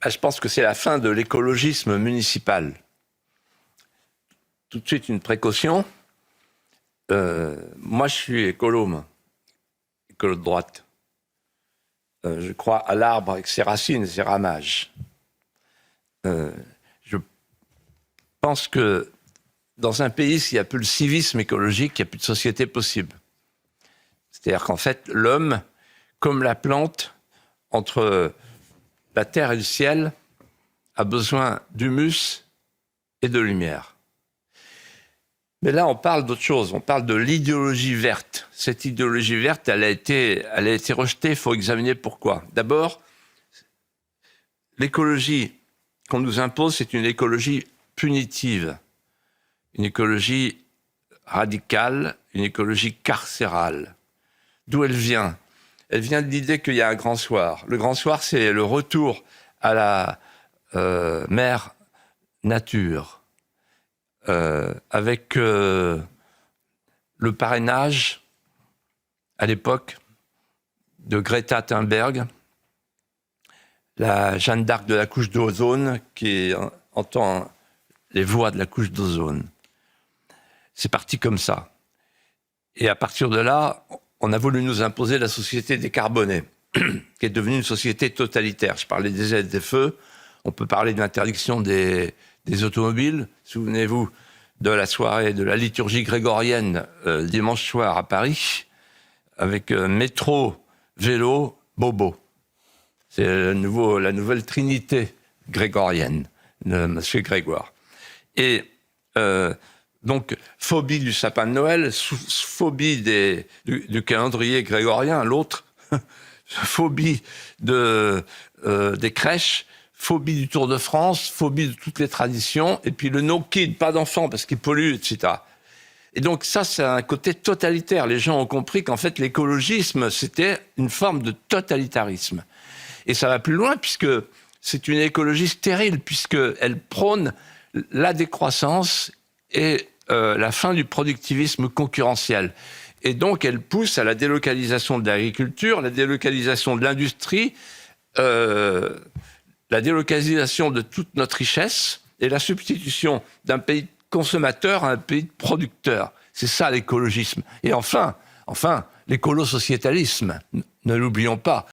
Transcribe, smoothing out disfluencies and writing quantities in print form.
Je pense que c'est la fin de l'écologisme municipal. Tout de suite, une précaution. Moi, je suis écolo de droite. Je crois à l'arbre avec ses racines et ses ramages. Je pense que dans un pays, s'il n'y a plus le civisme écologique, il n'y a plus de société possible. C'est-à-dire qu'en fait, l'homme, comme la plante, entre la terre et le ciel, a besoin d'humus et de lumière. Mais là, on parle d'autre chose. On parle de l'idéologie verte. Cette idéologie verte, elle a été rejetée. Il faut examiner pourquoi. D'abord, l'écologie qu'on nous impose, c'est une écologie punitive, une écologie radicale, une écologie carcérale. D'où elle vient? Elle vient de l'idée qu'il y a un grand soir. Le grand soir, c'est le retour à la mère nature, avec le parrainage, à l'époque, de Greta Thunberg, la Jeanne d'Arc de la couche d'ozone, qui entend les voix de la couche d'ozone. C'est parti comme ça. Et à partir de là, on a voulu nous imposer la société décarbonée, qui est devenue une société totalitaire. Je parlais des ZFE, on peut parler de l'interdiction des automobiles. Souvenez-vous de la soirée de la liturgie grégorienne dimanche soir à Paris, avec métro, vélo, bobo. C'est la nouvelle trinité grégorienne de M. Grégoire. Et donc, phobie du sapin de Noël, phobie du calendrier grégorien, l'autre, phobie des crèches, phobie du Tour de France, phobie de toutes les traditions, et puis le no-kid, pas d'enfants parce qu'ils polluent, etc. Et donc ça, c'est un côté totalitaire. Les gens ont compris qu'en fait, l'écologisme, c'était une forme de totalitarisme. Et ça va plus loin, puisque c'est une écologie stérile, puisqu'elle prône la décroissance et la fin du productivisme concurrentiel. Et donc, elle pousse à la délocalisation de l'agriculture, la délocalisation de l'industrie, la délocalisation de toute notre richesse et la substitution d'un pays consommateur à un pays de producteur. C'est ça l'écologisme. Et enfin, l'écolo-sociétalisme, ne l'oublions pas.